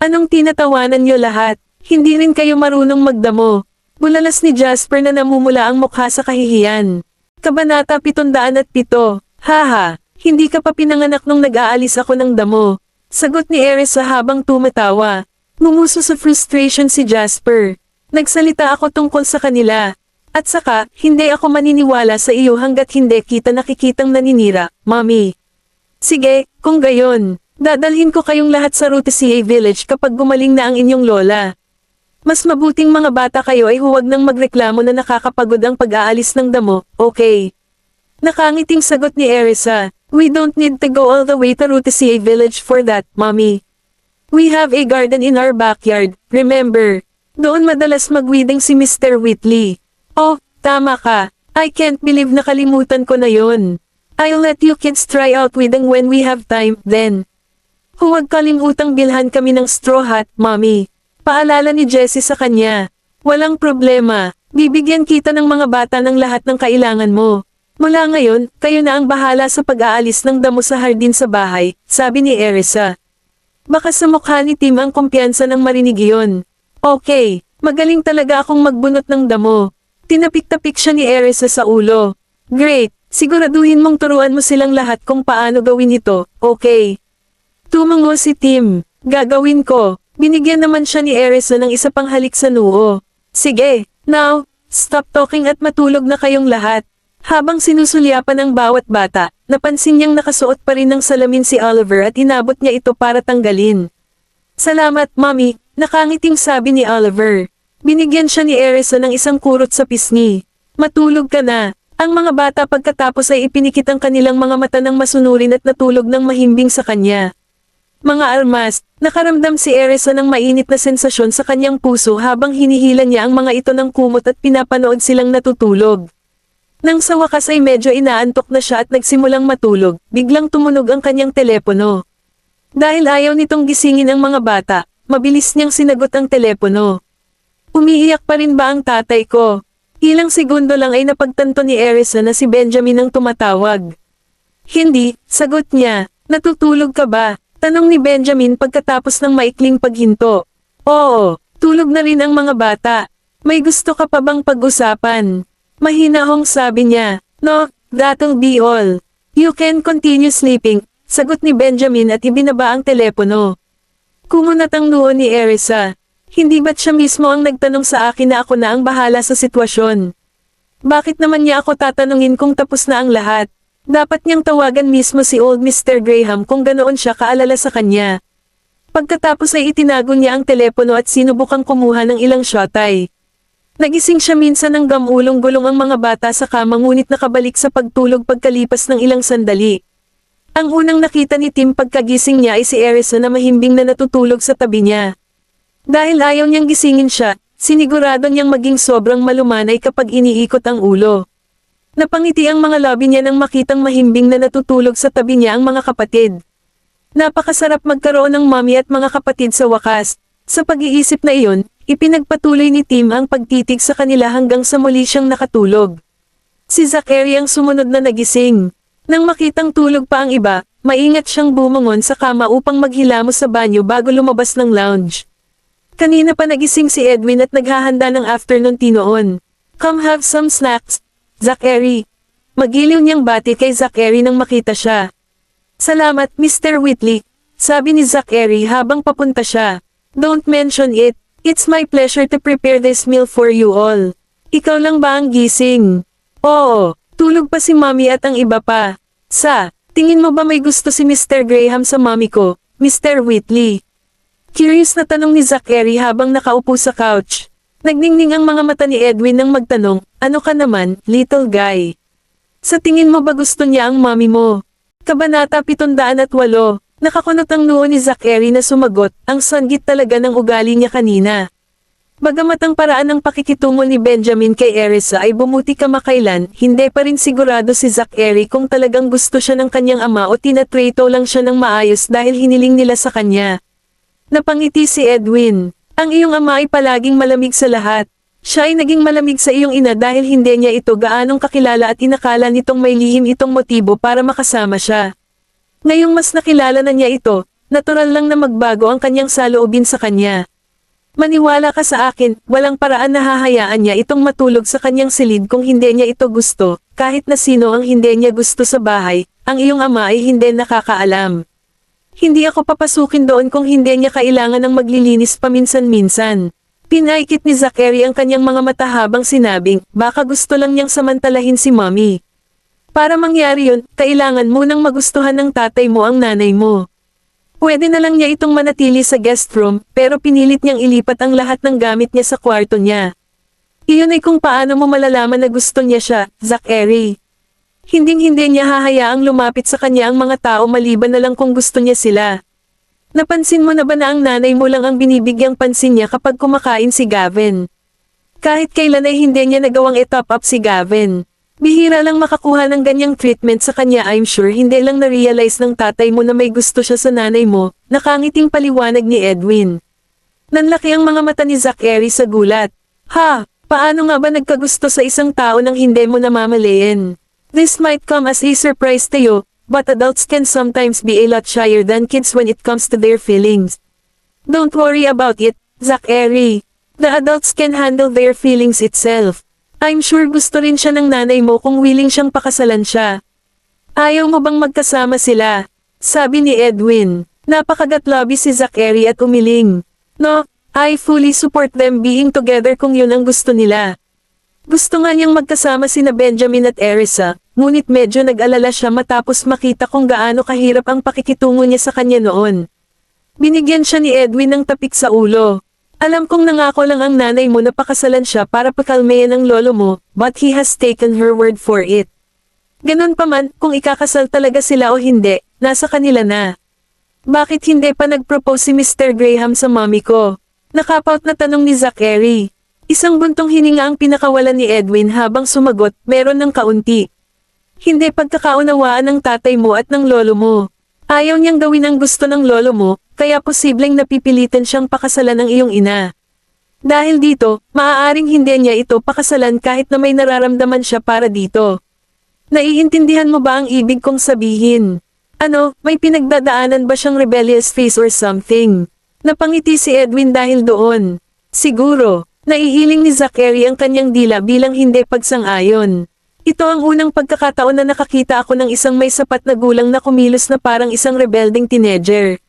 Anong tinatawanan niyo lahat? Hindi rin kayo marunong magdamo. Bulalas ni Jasper na namumula ang mukha sa kahihiyan. Kabanata 707. Haha, hindi ka pa pinanganak nung nag-aalis ako ng damo. Sagot ni Erisa habang tumatawa. Ngumuso sa frustration si Jasper. Nagsalita ako tungkol sa kanila. At saka, hindi ako maniniwala sa iyo hanggat hindi kita nakikitang naninira, Mommy. Sige, kung gayon, dadalhin ko kayong lahat sa Rutisia Village kapag gumaling na ang inyong lola. Mas mabuting mga bata kayo ay huwag nang magreklamo na nakakapagod ang pag-aalis ng damo, okay? Nakangiting sagot ni Erisa, we don't need to go all the way to Rutisia Village for that, Mommy. We have a garden in our backyard, remember? Doon madalas magwiding si Mr. Whitley. Oh, tama ka. I can't believe nakalimutan ko na yon. I'll let you kids try out weeding when we have time, then. Huwag kalimutang bilhan kami ng straw hat, Mommy. Paalala ni Jessie sa kanya. Walang problema. Bibigyan kita ng mga bata ng lahat ng kailangan mo. Mula ngayon, kayo na ang bahala sa pag-aalis ng damo sa hardin sa bahay, sabi ni Erisa. Baka sa mukha ni Tim ang kumpiyansa ng marinig iyon. Okay, magaling talaga akong magbunot ng damo. Tinapik-tapik siya ni Erisa sa ulo. Great, siguraduhin mong turuan mo silang lahat kung paano gawin ito, okay? Tumango si Tim. Gagawin ko. Binigyan naman siya ni Erisa ng isa pang halik sa noo. Sige, now, stop talking at matulog na kayong lahat. Habang sinusulyapan ang bawat bata, napansin niyang nakasuot pa rin ng salamin si Oliver at inabot niya ito para tanggalin. Salamat, Mommy, nakangiting sabi ni Oliver. Binigyan siya ni Erisa ng isang kurot sa pisngi. Matulog ka na. Ang mga bata pagkatapos ay ipinikit ang kanilang mga mata ng masunurin at natulog ng mahimbing sa kanya. Mga almas, nakaramdam si Erisa ng mainit na sensasyon sa kanyang puso habang hinihila niya ang mga ito ng kumot at pinapanood silang natutulog. Nang sa wakas ay medyo inaantok na siya at nagsimulang matulog, biglang tumunog ang kanyang telepono. Dahil ayaw nitong gisingin ang mga bata, mabilis niyang sinagot ang telepono. Umiiyak pa rin ba ang tatay ko? Ilang segundo lang ay napagtanto ni Erisa na si Benjamin ang tumatawag. Hindi, sagot niya. Natutulog ka ba? Tanong ni Benjamin pagkatapos ng maikling paghinto. Oo, tulog na rin ang mga bata. May gusto ka pa bang pag-usapan? Mahinahong sabi niya. No, that'll be all. You can continue sleeping, sagot ni Benjamin at ibinaba ang telepono. Kumunat ang noo ni Erisa. Hindi ba't siya mismo ang nagtanong sa akin na ako na ang bahala sa sitwasyon? Bakit naman niya ako tatanungin kung tapos na ang lahat? Dapat niyang tawagan mismo si old Mr. Graham kung ganoon siya kaalala sa kanya. Pagkatapos ay itinago niya ang telepono at sinubukang kumuha ng ilang shotay. Nagising siya minsan ng gamulong-gulong ang mga bata sa kama ngunit nakabalik sa pagtulog pagkalipas ng ilang sandali. Ang unang nakita ni Tim pagkagising niya ay si Erisa na mahimbing na natutulog sa tabi niya. Dahil ayaw niyang gisingin siya, sinigurado niyang maging sobrang malumanay kapag iniikot ang ulo. Napangiti ang mga labi niya nang makitang mahimbing na natutulog sa tabi niya ang mga kapatid. Napakasarap magkaroon ng mommy at mga kapatid sa wakas. Sa pag-iisip na iyon, ipinagpatuloy ni Tim ang pagtitig sa kanila hanggang sa muli siyang nakatulog. Si Zachary ang sumunod na nagising. Nang makitang tulog pa ang iba, maingat siyang bumangon sa kama upang maghilamos sa banyo bago lumabas ng lounge. Kanina pa nagising si Edwin at naghahanda ng afternoon tea noon. Come have some snacks, Zachary. Magiliw niyang bati kay Zachary nang makita siya. Salamat, Mr. Whitley, sabi ni Zachary habang papunta siya. Don't mention it. It's my pleasure to prepare this meal for you all. Ikaw lang ba ang gising? Oo, tulog pa si Mommy at ang iba pa. Tingin mo ba may gusto si Mr. Graham sa mommy ko, Mr. Whitley? Curious na tanong ni Zachary habang nakaupo sa couch. Nagningning ang mga mata ni Edwin nang magtanong, ano ka naman, little guy? Sa tingin mo ba gusto niya ang mommy mo? Kabanata 708. Nakakunot ang noo ni Zachary na sumagot, ang sanggit talaga ng ugali niya kanina. Bagamat ang paraan ng pakikitungo ni Benjamin kay Erisa ay bumuti kamakailan, hindi pa rin sigurado si Zachary kung talagang gusto siya ng kanyang ama o tinatreto lang siya ng maayos dahil hiniling nila sa kanya. Napangiti si Edwin. Ang iyong ama ay palaging malamig sa lahat. Siya ay naging malamig sa iyong ina dahil hindi niya ito gaanong kakilala at inakala nitong may lihim itong motibo para makasama siya. Ngayong mas nakilala na niya ito, natural lang na magbago ang kanyang saloobin sa kanya. Maniwala ka sa akin, walang paraan na hahayaan niya itong matulog sa kanyang silid kung hindi niya ito gusto, kahit na sino ang hindi niya gusto sa bahay, ang iyong ama ay hindi nakakaalam. Hindi ako papasukin doon kung hindi niya kailangan ng maglilinis paminsan-minsan. Pinaikit ni Zachary ang kanyang mga mata habang sinabing, baka gusto lang niyang samantalahin si mommy. Para mangyari yun, kailangan munang magustuhan ng tatay mo ang nanay mo. Pwede na lang niya itong manatili sa guest room, pero pinilit niyang ilipat ang lahat ng gamit niya sa kwarto niya. Iyon ay kung paano mo malalaman na gusto niya siya, Zachary. Hinding-hindi niya hahayaang lumapit sa kanya ang mga tao maliban na lang kung gusto niya sila. Napansin mo na ba na ang nanay mo lang ang binibigyang pansin niya kapag kumakain si Gavin? Kahit kailan ay hindi niya nagawang i-top up si Gavin. Bihira lang makakuha ng ganyang treatment sa kanya. I'm sure hindi lang na-realize ng tatay mo na may gusto siya sa nanay mo, nakangiting paliwanag ni Edwin. Nanlaki ang mga mata ni Zachary sa gulat. Ha, paano nga ba nagkagusto sa isang tao nang hindi mo namamalayan? This might come as a surprise to you, but adults can sometimes be a lot shyer than kids when it comes to their feelings. Don't worry about it, Zachary. The adults can handle their feelings itself. I'm sure gusto rin siya ng nanay mo kung willing siyang pakasalan siya. Ayaw mo bang magkasama sila? Sabi ni Edwin. Napakagatlabi si Zachary at umiling. No, I fully support them being together kung yun ang gusto nila. Gusto nga niyang magkasama sina Benjamin at Erisa, ngunit medyo nag-alala siya matapos makita kung gaano kahirap ang pakikitungo niya sa kanya noon. Binigyan siya ni Edwin ng tapik sa ulo. Alam kong nangako lang ang nanay mo na pakasalan siya para pakalmayan ang lolo mo, but he has taken her word for it. Ganon pa man, kung ikakasal talaga sila o hindi, nasa kanila na. Bakit hindi pa nag-propose si Mr. Graham sa mommy ko? Nakapout na tanong ni Zachary. Isang buntong hininga ang pinakawalan ni Edwin habang sumagot, meron ng kaunti. Hindi pagkakaunawaan ng tatay mo at ng lolo mo. Ayaw niyang gawin ang gusto ng lolo mo, kaya posibleng napipilitan siyang pakasalan ng iyong ina. Dahil dito, maaaring hindi niya ito pakasalan kahit na may nararamdaman siya para dito. Naiintindihan mo ba ang ibig kong sabihin? Ano, may pinagdadaanan ba siyang rebellious face or something? Napangiti si Edwin dahil doon. Siguro, naiiling ni Zachary ang kanyang dila bilang hindi pagsang-ayon. Ito ang unang pagkakataon na nakakita ako ng isang may sapat na gulang na kumilos na parang isang rebelding teenager.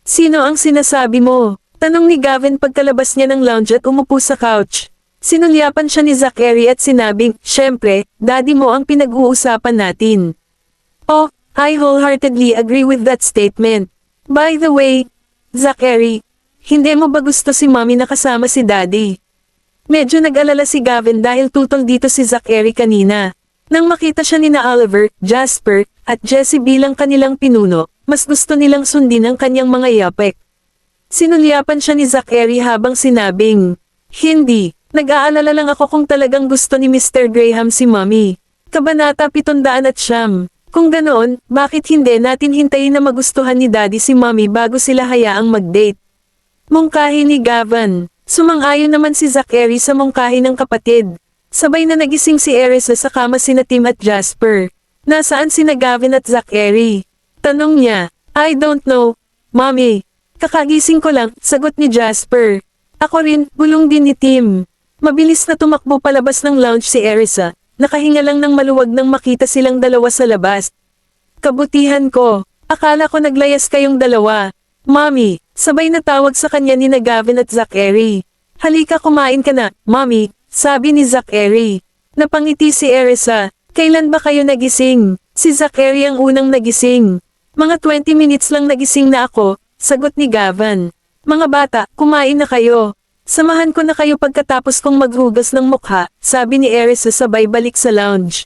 Sino ang sinasabi mo? Tanong ni Gavin pagkalabas niya ng lounge at umupo sa couch. Sinulyapan siya ni Zachary at sinabing, syempre, daddy mo ang pinag-uusapan natin. Oh, I wholeheartedly agree with that statement. By the way, Zachary, hindi mo ba gusto si mommy na kasama si daddy? Medyo nag-alala si Gavin dahil tutol dito si Zachary kanina. Nang makita siya ni na Oliver, Jasper, at Jessie bilang kanilang pinuno, mas gusto nilang sundin ang kanyang mga yapek. Sinulyapan siya ni Zachary habang sinabing, hindi, nag-aalala lang ako kung talagang gusto ni Mr. Graham si mommy. Kabanata 709. Kung ganoon, bakit hindi natin hintayin na magustuhan ni daddy si mommy bago sila hayaang mag-date? Mungkahi ni Gavin. Sumang-ayon naman si Zachary sa mungkahi ng kapatid. Sabay na nagising si Erisa sa kama sina Tim at Jasper. Nasaan sina Gavin at Zachary? Tanong niya. I don't know, mommy. Kakagising ko lang, sagot ni Jasper. Ako rin, bulong din ni Tim. Mabilis na tumakbo palabas ng lounge si Erisa. Nakahinga lang ng maluwag nang makita silang dalawa sa labas. Kabutihan ko. Akala ko naglayas kayong dalawa. Mommy, sabay na tawag sa kanya ni Gavin at Zachary. Halika kumain ka na, mommy, sabi ni Zachary. Napangiti si Erisa. Kailan ba kayo nagising? Si Zachary ang unang nagising. Mga 20 minutes lang nagising na ako, sagot ni Gavin. Mga bata, kumain na kayo. Samahan ko na kayo pagkatapos kong maghugas ng mukha, sabi ni Erisa sabay balik sa lounge.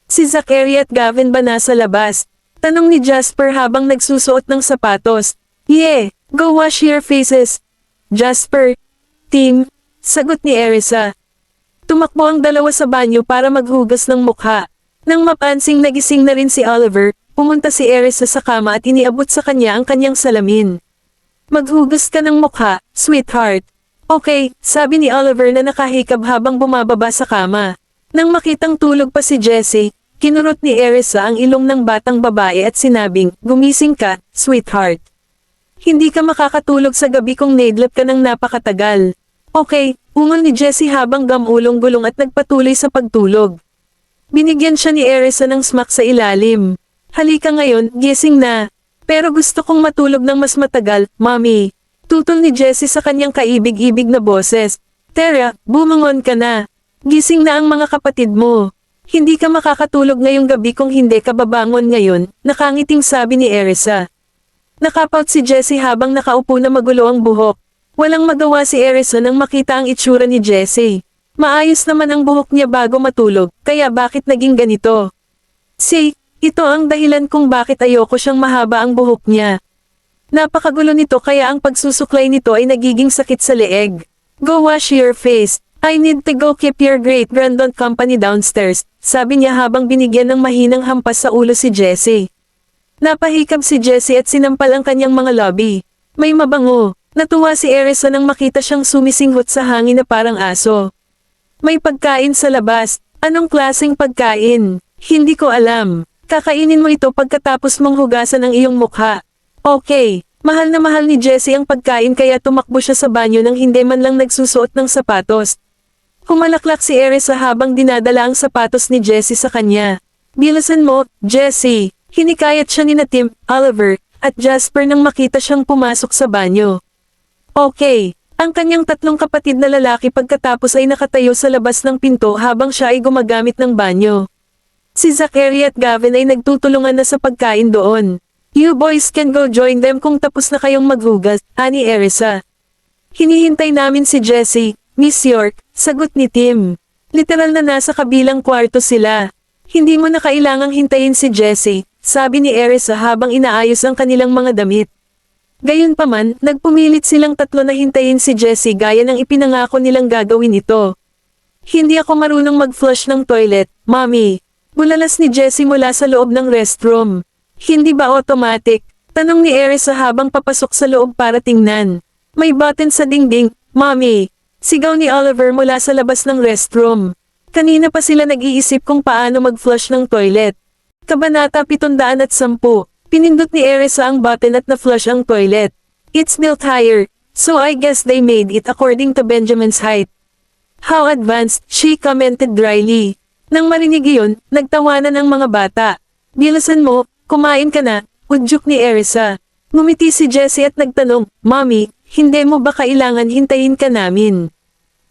Si Zachary at Gavin ba nasa labas? Tanong ni Jasper habang nagsusuot ng sapatos. Yeah, go wash your faces. Jasper. Tim. Sagot ni Erisa. Tumakbo ang dalawa sa banyo para maghugas ng mukha. Nang mapansing nagising na rin si Oliver, pumunta si Erisa sa kama at iniabot sa kanya ang kanyang salamin. Maghugas ka ng mukha, sweetheart. Okay, sabi ni Oliver na nakahikab habang bumababa sa kama. Nang makitang tulog pa si Jessie, kinurot ni Erisa ang ilong ng batang babae at sinabing, gumising ka, sweetheart. Hindi ka makakatulog sa gabi kung naidlap ka ng napakatagal. Okay, ungol ni Jessie habang gamulong-gulong at nagpatuloy sa pagtulog. Binigyan siya ni Erisa ng smack sa ilalim. Halika ngayon, gising na. Pero gusto kong matulog ng mas matagal, mommy. Tutol ni Jessie sa kanyang kaibig-ibig na boses. Tara, bumangon ka na. Gising na ang mga kapatid mo. Hindi ka makakatulog ngayong gabi kung hindi ka babangon ngayon, nakangiting sabi ni Erisa. Nakapout si Jessie habang nakaupo na magulo ang buhok. Walang magawa si Erisa nang makita ang itsura ni Jessie. Maayos naman ang buhok niya bago matulog, kaya bakit naging ganito? Ito ang dahilan kung bakit ayoko siyang mahaba ang buhok niya. Napakagulo nito kaya ang pagsusuklay nito ay nagiging sakit sa leeg. Go wash your face. I need to go keep your great-grandaunt company downstairs, sabi niya habang binigyan ng mahinang hampas sa ulo si Jessie. Napahikab si Jessie at sinampal ang kanyang mga lobby. May mabango. Natuwa si Erisa nang makita siyang sumisinghot sa hangin na parang aso. May pagkain sa labas. Anong klaseng pagkain? Hindi ko alam. Kakainin mo ito pagkatapos mong hugasan ang iyong mukha. Okay. Mahal na mahal ni Jessie ang pagkain kaya tumakbo siya sa banyo nang hindi man lang nagsusuot ng sapatos. Humalaklak si Erisa habang dinadala ang sapatos ni Jessie sa kanya. Bilisan mo, Jessie. Hinikayat siya ni Tim, Oliver, at Jasper nang makita siyang pumasok sa banyo. Okay. Ang kanyang tatlong kapatid na lalaki pagkatapos ay nakatayo sa labas ng pinto habang siya ay gumagamit ng banyo. Si Zachary at Gavin ay nagtutulungan na sa pagkain doon. You boys can go join them kung tapos na kayong maghugas, ani Erisa. Hinihintay namin si Jessie, Miss York, sagot ni Tim. Literal na nasa kabilang kwarto sila. Hindi mo na kailangang hintayin si Jessie, sabi ni Erisa habang inaayos ang kanilang mga damit. Gayunpaman, nagpumilit silang tatlo na hintayin si Jessie gaya ng ipinangako nilang gagawin ito. Hindi ako marunong mag-flush ng toilet, Mommy. Bulalas ni Jessie mula sa loob ng restroom. Hindi ba automatic? Tanong ni Erisa habang papasok sa loob para tingnan. May button sa dingding, Mommy. Sigaw ni Oliver mula sa labas ng restroom. Kanina pa sila nag-iisip kung paano mag-flush ng toilet. Kabanata 710. Pinindot ni Erisa ang button at na-flush ang toilet. It's built higher, so I guess they made it according to Benjamin's height. How advanced, she commented dryly. Nang marinig iyon, nagtawanan ang mga bata. Bilisan mo, kumain ka na, udyok ni Erisa. Ngumiti si Jessie at nagtanong, Mommy, hindi mo ba kailangan hintayin ka namin?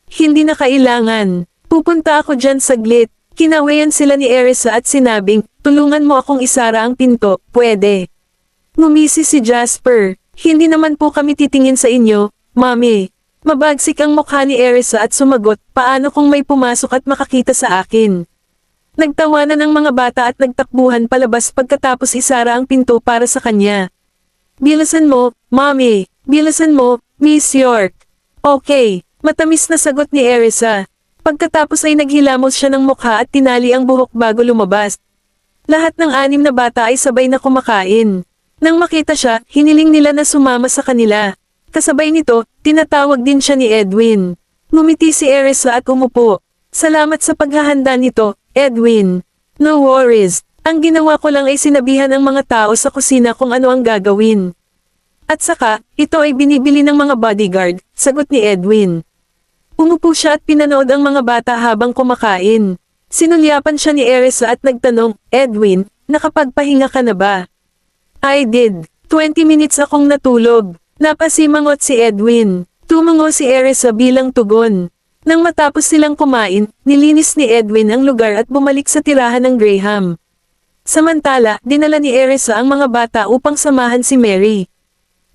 Hindi na kailangan. Pupunta ako dyan saglit. Kinawayan sila ni Erisa at sinabing, tulungan mo akong isara ang pinto, pwede. Ngumisi si Jasper, hindi naman po kami titingin sa inyo, Mommy. Mabagsik ang mukha ni Erisa at sumagot, paano kung may pumasok at makakita sa akin? Nagtawanan ang mga bata at nagtakbuhan palabas pagkatapos isara ang pinto para sa kanya. Bilisan mo, Mommy. Bilisan mo, Miss York. Okay, matamis na sagot ni Erisa. Pagkatapos ay naghilamos siya ng mukha at tinali ang buhok bago lumabas. Lahat ng 6 na bata ay sabay na kumakain. Nang makita siya, hiniling nila na sumama sa kanila. Kasabay nito, tinatawag din siya ni Edwin. Ngumiti si Erisa at umupo. Salamat sa paghahanda nito, Edwin. No worries. Ang ginawa ko lang ay sinabihan ang mga tao sa kusina kung ano ang gagawin. At saka, ito ay binibili ng mga bodyguard, sagot ni Edwin. Umupo siya at pinanood ang mga bata habang kumakain. Sinulyapan siya ni Erisa at nagtanong, Edwin, nakapagpahinga ka na ba? I did. 20 minutes akong natulog. Napasimangot si Edwin. Tumango si Erisa bilang tugon. Nang matapos silang kumain, nilinis ni Edwin ang lugar at bumalik sa tirahan ng Graham. Samantala, dinala ni Erisa ang mga bata upang samahan si Mary.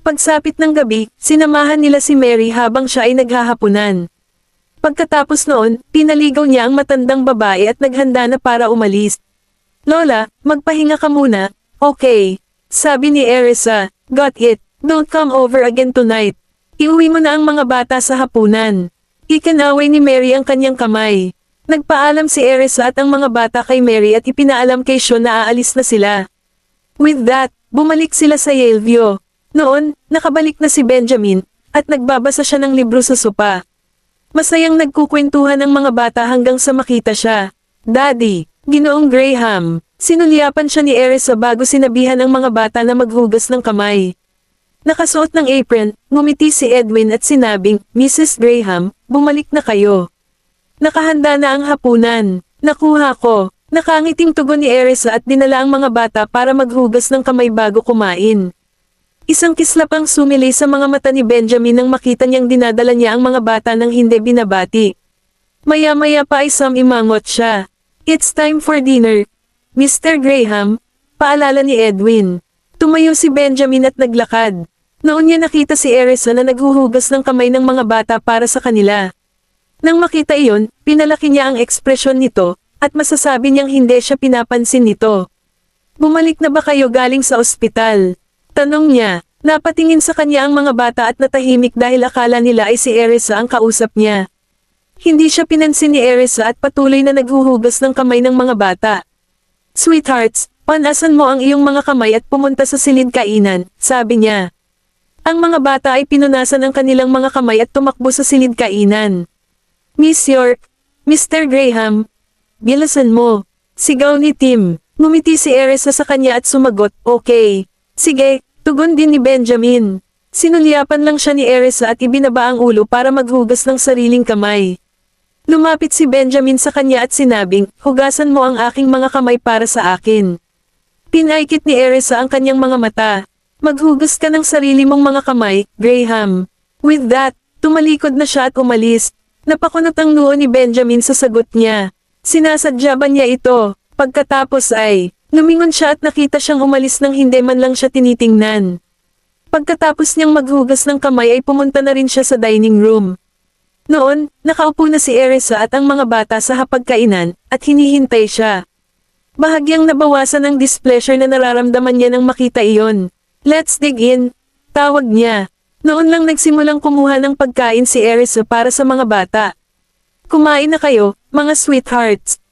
Pagsapit ng gabi, sinamahan nila si Mary habang siya ay naghahapunan. Pagkatapos noon, pinaligaw niya ang matandang babae at naghanda na para umalis. Lola, magpahinga ka muna, okay? Sabi ni Erisa, got it, don't come over again tonight. Iuwi mo na ang mga bata sa hapunan. Ikinaway ni Mary ang kanyang kamay. Nagpaalam si Erisa at ang mga bata kay Mary at ipinaalam kay Sean na aalis na sila. With that, bumalik sila sa Yaleview. Noon, nakabalik na si Benjamin, at nagbabasa siya ng libro sa sopa. Masayang nagkukwentuhan ang mga bata hanggang sa makita siya. Daddy, Ginoong Graham. Sinulyapan siya ni Erisa bago sinabihan ang mga bata na maghugas ng kamay. Nakasuot ng apron, ngumiti si Edwin at sinabing, Mrs. Graham, bumalik na kayo. Nakahanda na ang hapunan. Nakuha ko. Nakangiting tugon ni Erisa at dinala ang mga bata para maghugas ng kamay bago kumain. Isang kislap ang sumili sa mga mata ni Benjamin nang makita niyang dinadala niya ang mga bata nang hindi binabati. Maya-maya pa ay imangot siya. It's time for dinner. Mr. Graham, paalala ni Edwin. Tumayo si Benjamin at naglakad. Noon niya nakita si Erisa na naghuhugas ng kamay ng mga bata para sa kanila. Nang makita iyon, pinalaki niya ang ekspresyon nito, at masasabi niyang hindi siya pinapansin nito. Bumalik na ba kayo galing sa ospital? Tanong niya. Napatingin sa kanya ang mga bata at natahimik dahil akala nila ay si Erisa ang kausap niya. Hindi siya pinansin ni Erisa at patuloy na naghuhugas ng kamay ng mga bata. Sweethearts, panasan mo ang iyong mga kamay at pumunta sa silid kainan, sabi niya. Ang mga bata ay pinunasan ang kanilang mga kamay at tumakbo sa silid kainan. Miss York, Mr. Graham, bilisan mo. Sigaw ni Tim. Ngumiti si Erisa sa kanya at sumagot, okay. Sige, tugon din ni Benjamin. Sinulyapan lang siya ni Erisa at ibinaba ang ulo para maghugas ng sariling kamay. Lumapit si Benjamin sa kanya at sinabing, hugasan mo ang aking mga kamay para sa akin. Pinaikit ni Erisa ang kanyang mga mata. Maghugas ka ng sarili mong mga kamay, Graham. With that, tumalikod na siya at umalis. Napakunot ang noo ni Benjamin sa sagot niya. Sinasadya ba niya ito? Pagkatapos ay, lumingon siya at nakita siyang umalis nang hindi man lang siya tinitingnan. Pagkatapos niyang maghugas ng kamay ay pumunta na rin siya sa dining room. Noon, nakaupo na si Erisa at ang mga bata sa hapagkainan, at hinihintay siya. Bahagyang nabawasan ang displeasure na nararamdaman niya nang makita iyon. Let's dig in, tawag niya. Noon lang nagsimulang kumuha ng pagkain si Erisa para sa mga bata. Kumain na kayo, mga sweethearts.